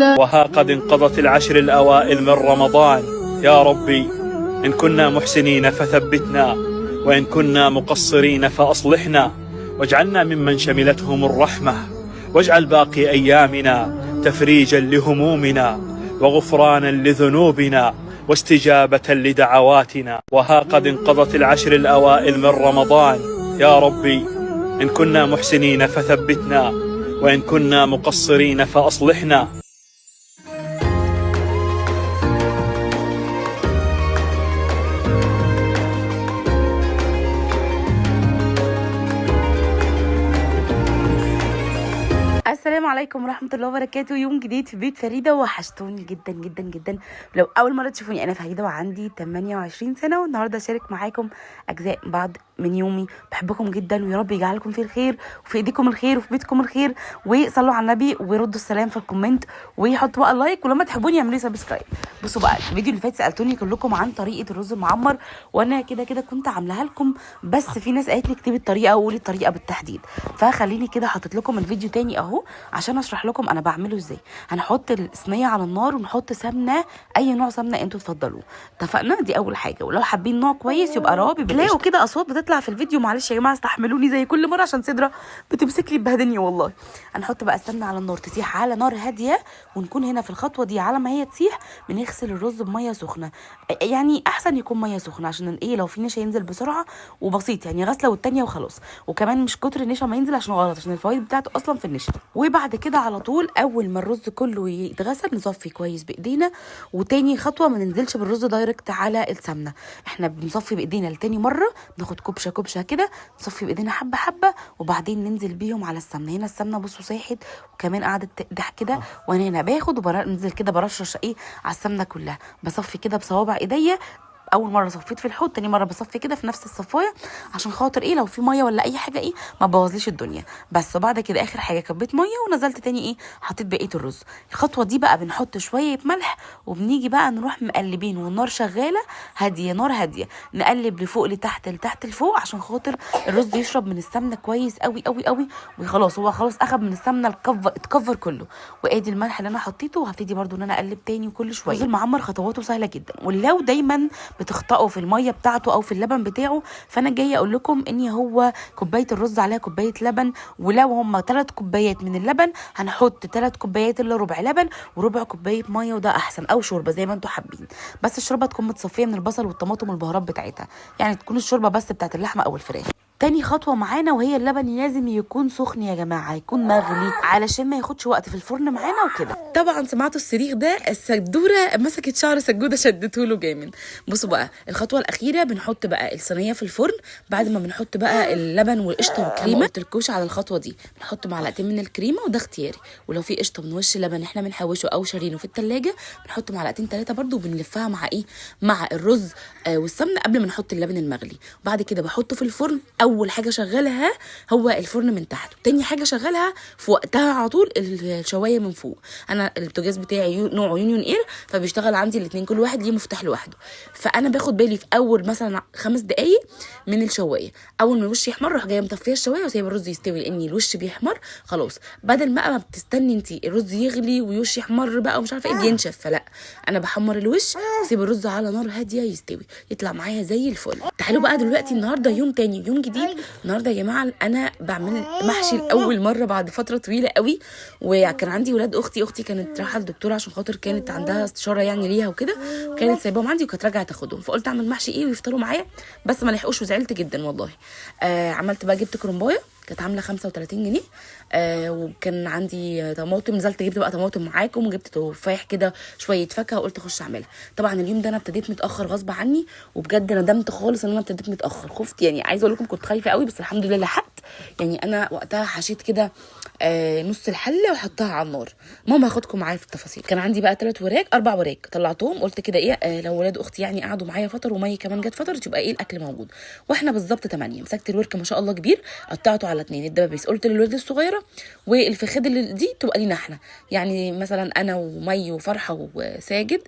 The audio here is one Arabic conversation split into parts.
وها قد انقضت العشر الأوائل من رمضان. يا ربي إن كنا محسنين فثبتنا، وإن كنا مقصرين فأصلحنا، واجعلنا ممن شملتهم الرحمة، واجعل باقي أيامنا تفريجا لهمومنا، وغفرانا لذنوبنا، واستجابة لدعواتنا. وها قد انقضت العشر الأوائل من رمضان. يا ربي إن كنا محسنين فثبتنا، وإن كنا مقصرين فأصلحنا. السلام عليكم ورحمة الله وبركاته. يوم جديد في بيت فريدة، وحشتوني جدا جدا جدا. لو أول مرة تشوفوني، أنا فريدة وعندي 28 سنة، والنهاردة أشارك معاكم أجزاء بعض من يومي. بحبكم جدا، ويا رب يجعلكم في الخير، وفي إيديكم الخير، وفي بيتكم الخير. وصلوا على النبي وردوا السلام في الكومنت، وحطوا بقى لايك، ولما تحبوني اعملوا سبسكرايب. بصوا بقى، الفيديو اللي فات سألتوني كلكم عن طريقة الرز المعمر، وأنا كده كده كنت عاملاها لكم، بس في ناس قالت لي اكتبي الطريقة وقولي الطريقة بالتحديد، فخليني كده حطيت لكم الفيديو تاني اهو عشان اشرح لكم انا بعمله ازاي. هنحط الصينيه على النار ونحط سمنه، اي نوع سمنه انتوا تفضلوه. اتفقنا؟ دي اول حاجه. ولو حابين نوع كويس يبقى روابي بالقشطه. وكده اصوات بتطلع في الفيديو، معلش يا جماعه استحملوني زي كل مره عشان صدره بتمسك لي بهدني والله. هنحط بقى السمنه على النار تسيح على نار هاديه، ونكون هنا في الخطوه دي على ما هي تسيح بنغسل الرز بميه سخنه. يعني احسن يكون ميه سخنه عشان ايه، لو في نشا ينزل بسرعه وبسيط، يعني غسله والتانيه وخلاص. وكمان مش كتر النشا ما ينزل عشان غلط، عشان الفوائد بتاعته اصلا في النشا. وبعد كده على طول اول ما الرز كله يتغسل نصفي كويس بايدينا. وتاني خطوه ما ننزلش بالرز دايركت على السمنه، احنا بنصفي بايدينا لتاني مره، ناخد كبشه كبشه كده، نصفي بايدينا حبه حبه، وبعدين ننزل بيهم على السمنه. هنا السمنه بصوا ساحت، وكمان قعدت تقدح كده، وانا هنا باخد وبنزل كده برشرش ايه على السمنه كلها، بصفي كده بصوابع ايديا. اول مره صفيت في الحوض، تاني مره بصفي كده في نفس الصفايه عشان خاطر ايه، لو في ميه ولا اي حاجه ايه ما بوظليش الدنيا. بس وبعد كده اخر حاجه كبيت ميه ونزلت تاني ايه، حطيت بقيه الرز. الخطوه دي بقى بنحط شويه ملح، وبنيجي بقى نروح مقلبين والنار شغاله هاديه، نار هاديه، نقلب لفوق لتحت لتحت لفوق عشان خاطر الرز يشرب من السمنه كويس قوي قوي قوي. وخلاص هو خلاص اخد من السمنه اتكفر كله. وادي الملح اللي انا حطيته، وهبتدي برده ان انا اقلب تاني وكل شويه. الرز المعمر خطواته سهله جدا، ولو دايما بتخطئوا في الميه بتاعته او في اللبن بتاعه، فانا جايه اقول لكم ان هو كوبايه الرز عليها كوبايه لبن، ولو هم 3 كوبايات من اللبن هنحط 3 كوبايات الا ربع لبن وربع كوبايه ميه، وده احسن، او شوربه زي ما انتم حابين. بس الشوربه تكون متصفيه من البصل والطماطم والبهارات بتاعتها، يعني تكون الشوربه بس بتاعت اللحمه او الفراخ. تاني خطوه معانا وهي اللبن لازم يكون سخن يا جماعه، يكون مغلي علشان ما ياخدش وقت في الفرن معانا وكده. طبعا سمعتوا الصريخ ده، السدوره مسكت شعر سجوده شدته له جامد. بصوا بقى الخطوه الاخيره، بنحط بقى الصينيه في الفرن بعد ما بنحط بقى اللبن والقشطه والكريمه. ما قلتلكوش على الخطوه دي، بنحط معلقتين من الكريمه وده اختياري، ولو في قشطه من وش لبن احنا بنحوشه او شارينه في التلاجة بنحط معلقتين 3 برده، وبنلفها مع ايه، مع الرز والسمنه قبل ما نحط اللبن المغلي. وبعد كده بحطه في الفرن. اول حاجه شغلها هو الفرن من تحت، وتاني حاجه شغلها في وقتها على طول الشوايه من فوق. انا البوتاجاز بتاعي نوعه يونيون اير، فبيشتغل عندي الاثنين، كل واحد ليه مفتاح لوحده. فانا باخد بالي في اول مثلا 5 دقائق من الشوايه، اول ما الوش يحمر اروح جايه مطفيه الشوايه وسايبه الرز يستوي، لان الوش بيحمر خلاص. بدل ما بتستني انت الرز يغلي ويوش يحمر بقى ومش عارفه ايه بينشف، فلا، انا بحمر الوش واسيب الرز على نار هاديه يستوي، يطلع معايا زي الفل. تعالوا بقى دلوقتي، النهارده يوم تاني، يوم جديد. النهارده يا جماعه انا بعمل محشي لاول مره بعد فتره طويله قوي. وكان عندي ولاد اختي كانت رايحه للدكتوره عشان خاطر كانت عندها استشاره يعني ليها وكده، وكانت سايباهم عندي وكانت راجعه تاخدهم، فقلت اعمل محشي ايه ويفطروا معايا، بس ما لحقوش وزعلت جدا والله. عملت بقى، جبت كرنبايه كانت عامله 35 جنيه، وكان عندي طماطم، نزلت جبت بقى طماطم معاكم، وجبت تفاح كده شويه فاكهه، وقلت اخش اعملها. طبعا اليوم ده انا ابتديت متاخر غصب عني، وبجد ندمت خالص ان انا ابتديت متاخر، خفت يعني، عايزه اقول لكم كنت خايفه قوي، بس الحمد لله لحقت. يعني انا وقتها حشيت كده نص الحله وحطها على النار. ماما هاخدكم معايا في التفاصيل. كان عندي بقى 4 وراك طلعتهم، قلت كده ايه، لو ولاد اختي يعني قعدوا معايا فتره ومي كمان جت فتره تبقى ايه الاكل موجود. واحنا بالظبط 8. مسكت الورك ما شاء الله كبير، قطعته على 2 الدبابيس، قلت للولاد الصغيره والفخاد اللي دي تبقى لينا احنا، يعني مثلا انا ومي وفرحه وساجد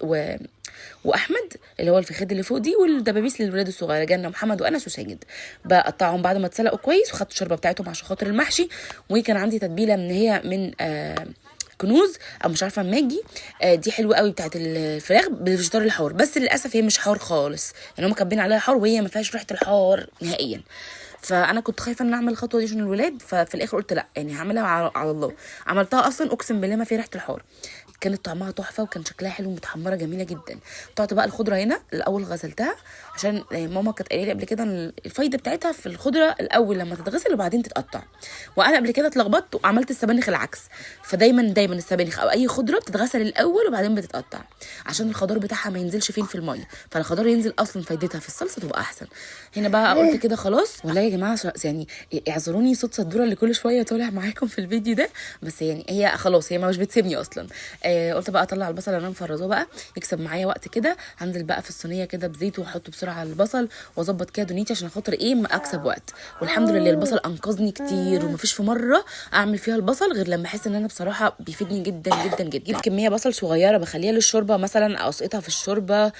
واحمد اللي هو الفخاد اللي فوق دي، والدبابيس للولاد الصغيره جنة محمد وانس وساجد. بقطعهم بعد ما اتسلقوا كويس، وخدت الشوربه بتاعتهم عشان خاطر المحشي. وكان عندي تتبيله من هي من كنوز او مش عارفه ماجي. دي حلوه قوي بتاعت الفراخ بالفيجيتار الحار، بس للاسف هي مش حار خالص، يعني هم كاتبين عليها حار وهي ما فيهاش ريحه الحار نهائيا. فانا كنت خايفه ان اعمل الخطوه دي عشان الولاد، ففي الاخر قلت لا يعني هعملها على الله. عملتها اصلا اقسم بالله ما في ريحه الحار، كانت طعمها تحفه وكان شكلها حلو ومتحمره جميله جدا. قطعت بقى الخضره هنا الاول، غسلتها عشان ماما كانت قايله لي قبل كده ان الفايده بتاعتها في الخضره الاول لما تتغسل وبعدين تتقطع، وانا قبل كده اتلخبطت وعملت السبانخ العكس. فدايما السبانخ او اي خضره بتتغسل الاول وبعدين بتتقطع عشان الخضار بتاعها ما ينزلش فين في الميه، فالخضار ينزل اصلا فايدتها في الصلصه تبقى احسن. هنا بقى قلت كده خلاص. والله يا جماعه يعني اعذروني صوت صدوره اللي كل شويه طالع معاكم في الفيديو ده، بس يعني هي خلاص هي مش بتسيبني اصلا. قلت بقى اطلع البصل اللي انا مفرزاه بقى يكسب معايا وقت كده. هنزل بقى في الصينيه كده بزيت واحطه بسرعه على البصل واظبط كده دنيتي عشان خاطر ما اكسب وقت. والحمد لله البصل انقذني كتير، ومفيش في مره اعمل فيها البصل غير لما احس ان انا بصراحه بيفيدني جدا جدا جدا. جيب كميه بصل صغيره بخليها للشوربه مثلا او اسقطها في الشوربه،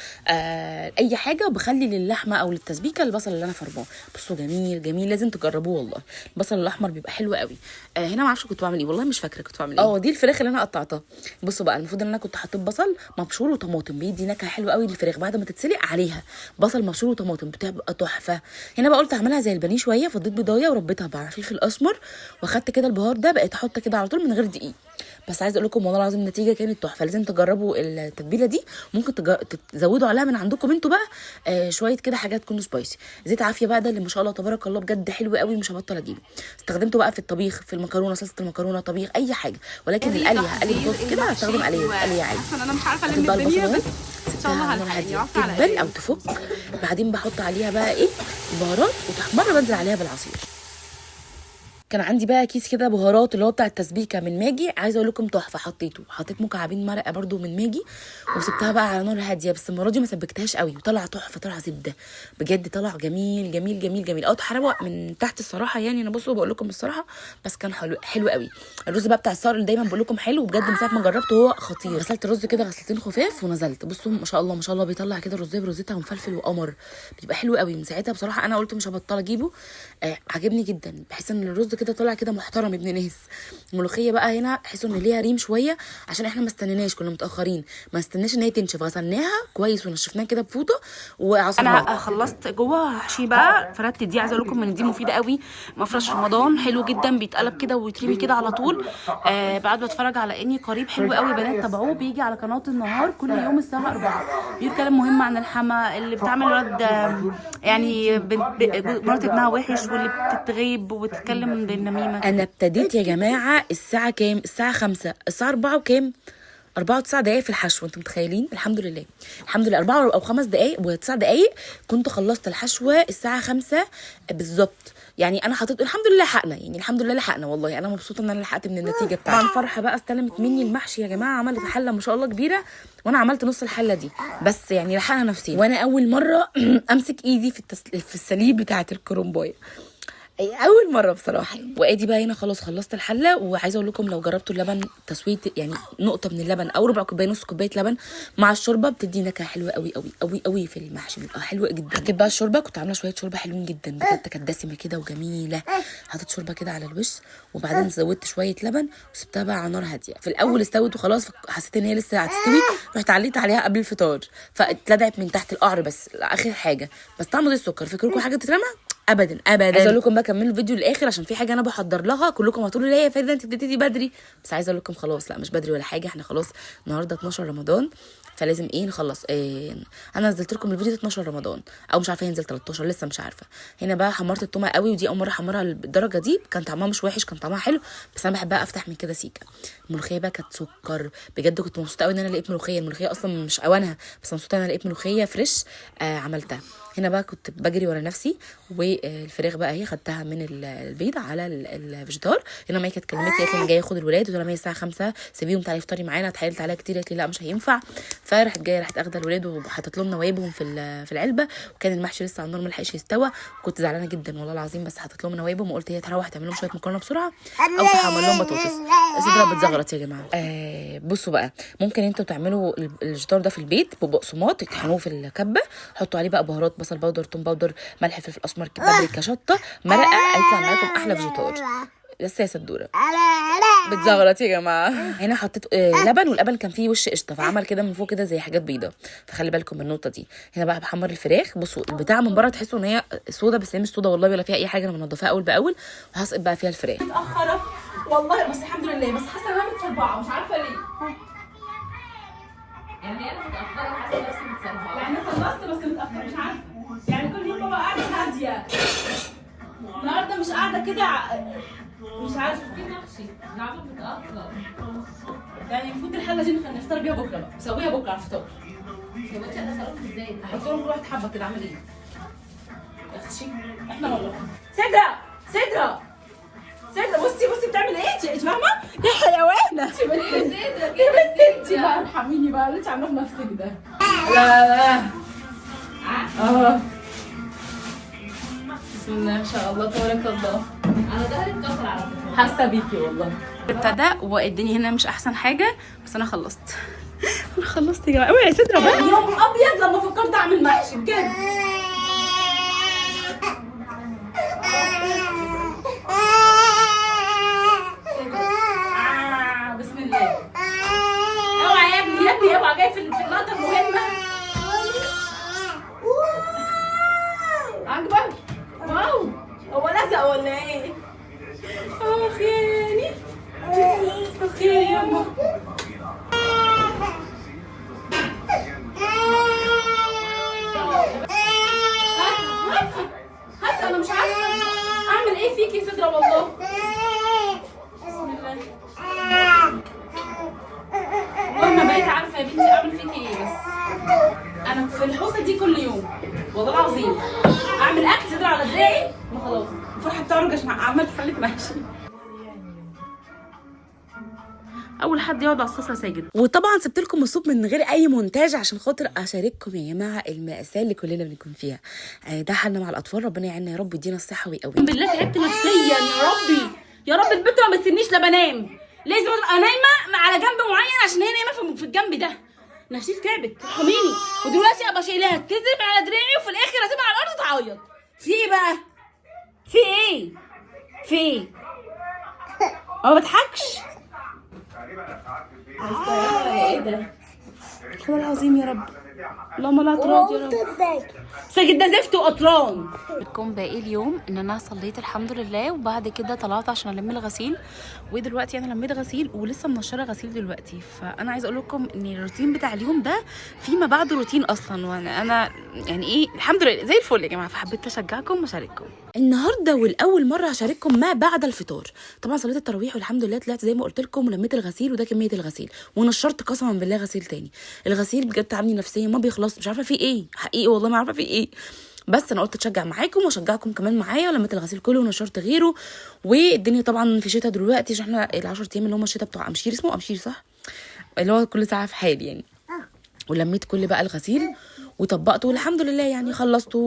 اي حاجه، وبخلي للحمه او للتسبيكه البصل اللي انا فرماه. بصوا جميل جميل، لازم تجربوه والله. البصل الاحمر بيبقى حلو قوي. هنا ما اعرفش كنت بعمل ايه والله، مش فاكره كنت بعمل ايه. دي الفراخ اللي انا قطعتها. بصوا بقى المفروض ان انا كنت حطيت بصل مبشور وطماطم، بيدي نكهه حلوه قوي للفراخ بعد ما تتسلق عليها بصل مبشور وطماطم بتبقى تحفه. هنا بقى قلت اعملها زي البانيه شويه، فضيت بيضايه وربيتها مع فلفل اسمر واخدت كده البهار ده، بقيت احط كده على طول من غير دقيق. بس عايزه اقول لكم والله العظيم النتيجه كانت تحفه. لازم تجربوا التتبيله دي، ممكن تزودوا عليها من عندكم انتوا بقى شويه كده حاجات تكون سبايسي. زيت عافيه بقى ده اللي ما شاء الله تبارك الله بجد حلو قوي، مش هبطل اجيبه. استخدمته بقى في الطبيخ، في المكرونه، صلصه المكرونه، طبيخ، اي حاجه، ولكن القليه هقلي بطاطس كده هستخدم قليه عادي. انا مش عارفه الم الدنيا بس ان شاء الله هاديه تتبل او تفك. بعدين بحط عليها بقى البهارات وتحمر، بنزل عليها بالعصير. كان عندي بقى كيس كده بهارات اللي هو بتاع التسبيكه من ماجي، عايزه اقول لكم تحفه. حطيت مكعبين مرقه برده من ماجي وسبتها بقى على نار هاديه، بس المره دي ما سبكتهاش قوي وطلع تحفه، طلع زبده بجد، طلع جميل جميل جميل جميل. اتحرق من تحت الصراحه، يعني انا بصوا بقول لكم الصراحه، بس كان حلو قوي. الرز بقى بتاع الصقر اللي دايما بقول لكم حلو بجد، من ساعه ما جربته هو خطير. غسلت الرز كده غسلتين خفاف ونزلت. بصوا ما شاء الله ما شاء الله بيطلع كده الرز برزتها ومفلفل وقمر، بيبقى حلو قوي. من ساعتها بصراحه انا قلت مش هبطل اجيبه، عجبني جدا. بحس ان الرز كده طلع كده محترم ابن ناس. الملوخيه بقى هنا احسوا ان ليها ريم شويه عشان احنا ما استنيناش، كنا متاخرين، ما استناش ان هي تنشف، غسلناها كويس ونشفناها كده بفوطه وعصرناها. انا خلصت جوه هحشي بقى، فردت دي. عايزه اقول لكم ان دي مفيده قوي، مفرش رمضان حلو جدا، بيتقلب كده ويترمي كده على طول. بعد بتفرج على اني قريب حلو قوي، بنات تابعوه، بيجي على قناه النهار كل يوم الساعه 4، بيتكلم مهم عن الحما اللي بتعمل ولد يعني مرات ابنها وحش، واللي بتتغيب وبتتكلم بالنميمه. انا ابتديت يا جماعه الساعه كام؟ الساعه 5، الساعه 4 وكام 4 و9 دقايق في الحشو. انتم متخيلين؟ الحمد لله 4 أو 5 دقايق و9 دقايق كنت خلصت الحشوه الساعه 5 بالظبط. يعني انا حطيت الحمد لله لحقنا، يعني الحمد لله لحقنا. والله انا مبسوطه ان انا لحقت من النتيجه بتاعتي. طبعا فرحه بقى استلمت مني المحشي يا جماعه، عملت حله ما شاء الله كبيره، وانا عملت نص الحله دي بس، يعني لحقنا نفسي. وانا اول مره امسك ايدي في السليب بتاعه الكرومبايه، اول مره بصراحه. وادي بقى هنا خلاص خلصت الحله. وعايزه اقول لكم لو جربتوا اللبن تسويه، يعني نقطه من اللبن او ربع كوبايه نص كوبايه لبن مع الشوربه بتدي نكهه حلوه قوي قوي قوي قوي في المحشي، بيبقى حلو جدا. حطيت بقى الشوربه، كنت عامله شويه شوربه حلوين جدا بجد، كانت دسمه كده وجميله. حطيت شوربه كده على الوش، وبعدين زودت شويه لبن وسبتها بقى على نار هاديه. في الاول استوت وخلاص، حسيت ان هي لسه هتستوي، رحت عليت عليها قبل الفطار فاتلدعت من تحت القعر بس اخر حاجه. بس طعم زي السكر، فكركم حاجه تترمى ابدا ابدا. عايزه اقول لكم بقى كملوا الفيديو للاخر عشان في حاجه انا بحضر لها. كلكم هتقولوا لي يا فريده انت ابتديتي بدري، بس عايزه اقول لكم خلاص لا مش بدري ولا حاجه، احنا خلاص النهارده 12 رمضان، فلازم نخلص. انا نزلت لكم الفيديو 12 رمضان او مش عارفه ينزل 13 لسه مش عارفه. هنا بقى حمرت التومه قوي، ودي اول مره احمرها بالدرجه دي، كان طعمها مش وحش، كان طعمها حلو، بس انا بحبها افتح من كده سيكه. الملوخيه بقى كانت سكر بجد، كنت مبسوطه قوي ان انا لقيت ملوخيه. الملوخيه اصلا مش اوانها، بس مبسوطه ان انا لقيت ملوخيه فريش عملتها. هنا بقى كنت بجري ورا نفسي، والفراخ بقى هي خدتها من البيض على الفيجيتار. هنا ماي كانت كلمتني قالت لي انا جايه اخد الولاد، قلت لها ماي الساعه 5 سيبيهم تعالي افطري معانا. اتحايلت عليها كتير، قالت لي لا مش هينفع. فرحت جايه رحت اخده الولاد وحطيت لهم نوايبهم في العلبه، وكان المحشي لسه على النار ما لحقش يستوى، وكنت زعلانه جدا والله العظيم، بس حطيت لهم نوايبهم وقلت هي تروح تعمل لهم شويه مكرونه بسرعه او تحمر لهم بطاطس. صدرها بتزغرط يا جماعه. بصوا بقى ممكن انتوا تعملوا الفيجيتار ده في البيت ببقسماط، تطحنوه في الكبه، حطوا عليه بقى بهارات، بصل باودر، توم باودر، ملح، فلفل اسمر، بابريكا، شطه، مرقه، هيطلع معاكم احلى فيجيتار. لسه يا سدوره. بتزغرط يا جماعه. هنا حطيت لبن، واللبن كان فيه وش قشطه، فعمل كده من فوق كده زي حاجات بيضه، فخلي بالكم من النقطه دي. هنا بقى بحمر الفراخ. بصوا البتاع من بره تحسوا ان هي سودا، بس هي مش سودا والله ولا فيها اي حاجه، انا منضفاها اول باول، وهسقط بقى فيها الفراخ. متاخره والله، بس الحمد لله، بس حاسه انها متسربعه مش عارفه ليه. يعني انا متاخره حاسه نفسي متسربعه. يعني خلصت بس متاخر مش عارفه، يعني كل يوم بابا قاعده هاديه، النهارده مش قاعده كده مش عارفه. في نقشي قاعده متاخر. يعني المفروض الحله دي نفطر بيها بكره بقى، نسويها بكره على الفطار. يا بنتي انا خرجت ازاي؟ هحط لهم كل واحد حبه كده، اعمل ايه؟ يا اختي احنا والله. سدرة سدرة سدرة، بصي بتعمل ايه؟ انت فاهمه؟ يا حيوانه انت بنت يا بنت انت بقى، ارحميني بقى اللي انت عاملاه في نفسك ده. لا بسم الله ما شاء الله تبارك الله. انا ظهري اتكسر على فكره. حاسه بيكي والله. ابتدى والدنيا هنا مش احسن حاجه، بس انا خلصت. انا خلصت يا جماعه. اوعي يا سدرة بقى. يوم ابيض لما فكرت اعمل محشي بجد. بسم الله. اوعى يا ابني اوعى، جاي في اللقطه المهمه. عجبك؟ واو، هو لزق ولا ايه؟ اخ ياني اخ يا يما. هات انا مش عارفه اعمل ايه فيكي يا سدرة والله. بسم الله. والله ما بقيت عارفه يا بنتي اعمل فيكي ايه، بس انا في الحوسه دي كل يوم والله العظيم. اعمل اكل سدرة على دراعي ما خلاص الفرحه بتعرج عشان عملت حله محشي. اول حد يقعد على الصلصه ساجد. وطبعا سبت لكم الصوت من غير اي مونتاج عشان خاطر اشارككم يا جماعه المأساة اللي كلنا بنكون فيها. ده حالنا مع الاطفال، ربنا يعيننا يا رب يدينا الصحه ويقوينا. بالله تعبت نفسيا يا ربي، يا رب البنت ما بتسيبنيش لا بنام، لازم ابقى نايمه على جنب معين عشان هي نايمه في الجنب ده. نفسيتي تعبت، ارحميني. ودلوقتي ابقى شايلاها تزرب على دراعي، وفي الاخر اسيبها على الارض تعيط. في ايه بقى؟ في ايه؟ في ايه؟ ما بضحكش. ايه ده؟ والله العظيم يا رب، اللهم لا تراد يا رب. ساجد ده زفت وقطران. لكم باقي اليوم ان انا صليت الحمد لله، وبعد كده طلعت عشان الم الغسيل، ودلوقتي انا لميت غسيل ولسه منشره غسيل دلوقتي. فانا عايزه اقول لكم ان الروتين بتاع اليوم ده فيما بعد روتين اصلا، وانا يعني ايه الحمد لله زي الفل يا جماعه. فحبيت اشجعكم واشارككم النهارده، والاول مره هشارككم ما بعد الفطار. طبعا صليت التراويح والحمد لله، طلعت زي ما قلت لكم ولميت الغسيل، وده كميه الغسيل، ونشرت قسما بالله غسيل تاني. الغسيل بجد تعبني نفسيا ما بيخلص، مش عارفه في ايه حقيقي والله ما عارفه في ايه، بس انا قلت اتشجع معاكم واشجعكم كمان معايا، ولميت الغسيل كله ونشرت غيره. والدنيا طبعا في شتاء دلوقتي، عشان احنا ال10 ايام اللي هم الشتاء بتوع امشير، اسمه امشير صح، اللي هو كل ساعه في حال يعني. ولميت كل بقى الغسيل وطبقته والحمد لله يعني خلصته،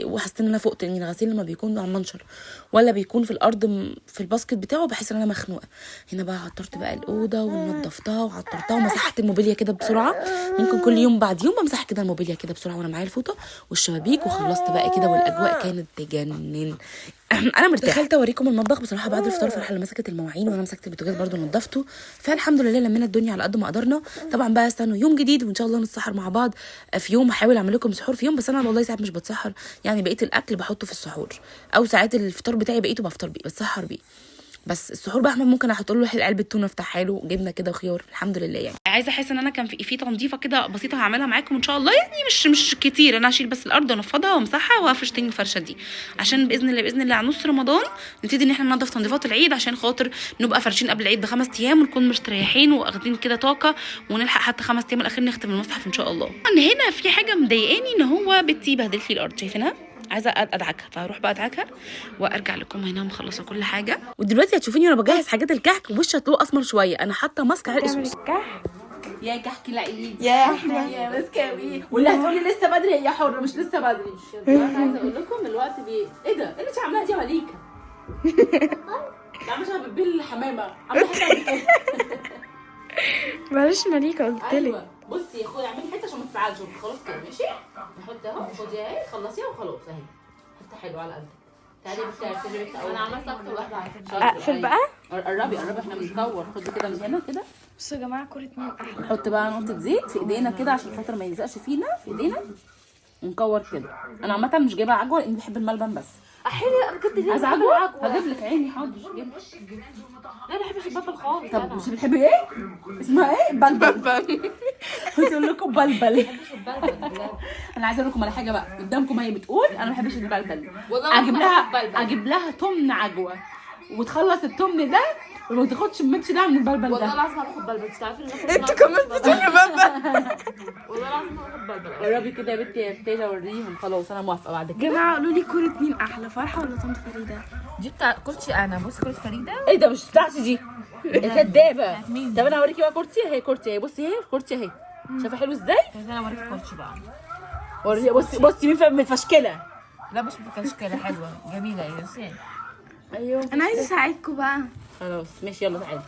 وحسيت ان انا فقت، ان الغسيل لما بيكون على المنشر ولا بيكون في الارض في الباسكت بتاعه بحس ان انا مخنوقه. هنا بقى عطرت بقى الاوضه ونضفتها وعطرتها ومسحت الموبيليا كده بسرعه، ممكن كل يوم بعد يوم بمسح كده الموبيليا كده بسرعه وانا معايا الفوطه والشبابيك، وخلصت بقى كده والاجواء كانت تجنن. انا مرتاحه. دخلت اوريكم المطبخ بصراحه بعد الفطار، فرحه اللي مسكت المواعين وانا مسكت البوتاجاز برده نضفته، فالحمد لله لمينا الدنيا على قد ما قدرنا. طبعا بقى استنوا يوم جديد وان شاء الله نتسحر مع بعض في يوم، احاول اعمل لكم سحور في يوم، بس انا والله ساعات مش بتسحر يعني، بقيت الاكل بحطه في السحور، او ساعات الفطار بتاعي بقيته بفطر بيه بتسحر بيه، بس السحور بقى احمد ممكن احط له علبه تونه افتحها له جبنه كده وخيار الحمد لله يعني. عايزه احس ان انا كان في تنظيفه كده بسيطه هعملها معاكم ان شاء الله، يعني مش كتير، انا هشيل بس الارض وانفضها وامسحها وافرش تاني الفرشه دي، عشان باذن الله على نص رمضان نبتدي ان احنا ننظف تنظيفات العيد، عشان خاطر نبقى فرشين قبل العيد ب5 ايام ونكون مستريحين واخدين كده طاقه، ونلحق حتى 5 ايام الاخير نختم المصحف ان شاء الله. هنا في حاجه مضايقاني، ان هو بنتي بهدلت لي الارض، شايفينها؟ عايزه ادعكها، فهروح بقى ادعكها وارجع لكم هنا مخلصه كل حاجه. ودلوقتي هتشوفيني وانا بجهز حاجات الكحك، وشي هتلاقوه اسمر شويه، انا حاطه ماسك على الاسوس. يا كحك العيد يا احنا يا مسكاوي، واللي هتقولي لسه بدري هي حره، مش لسه بدري. عايزه اقول لكم الوقت ايه ده؟ ايه اللي انت عاملاها دي يا مليكه؟ عامله شبه بتبيل الحمامه، عامله حته معلش مليكه قلت لك. ايوه بصي يا اخويا اعملي حته عشان ما تزعلش، خلاص كده ماشي. نحط اهو، خدي اهي خلصيها وخلاص اهي، حته حلوه على قدك. تعالي بتاعتي انا عملت اكتر واحده على فكره. اقفل بقى. قربي احنا بنكور. خدي كده من هنا كده. بصوا يا جماعه كوره مين احلى. نحط بقى نقطه زيت في ايدينا كده عشان خاطر ما يلزقش فينا في ايدينا، ونكور كده. انا عامه مش جايبه عجوه لاني بحب الملبن بس. احلى انا كنت جايبه عايزه عجوه؟ هجيب لك عيني حاضر. جيب. لا انا بحبش البلبل خالص. طب مش بتحبي ايه؟ اسمها ايه؟ بلبل. بتقول لكم بلبل. انا عايزه اقول لكم على حاجه بقى قدامكم، هي بتقول انا ما بحبش البلبل. والله اجيب لها تمن عجوه وتخلص التمن ده وما تاخدش الماتش ده من البلبل والله ده. العظيم هاخد بلبل. انت عارفه ان انت كمان بتقولي بلبل. والله العظيم هاخد بلبل. قربي كده يا بنتي يا فتاة اوريهم. خلاص انا موافقه بعد يا كده. جماعه قولوا لي كوره مين احلى، فرحه ولا طنط فريده؟ دي بتاع كوتشي انا. بص كوره فريده. ايه ده مش بتاعتي دي؟ كدابه. طب انا هوريكي بقى كورتي اهي. كورتي اهي بصي اهي. كورتي اهي شايفه حلو ازاي؟ انا اوريك كوتشي بقى. بصي مين مفشكله. لا مش متشكله حلوه جميله يا ياسين. ايوه انا عايزه اساعدكم بقى. خلاص ماشي يلا تعالي.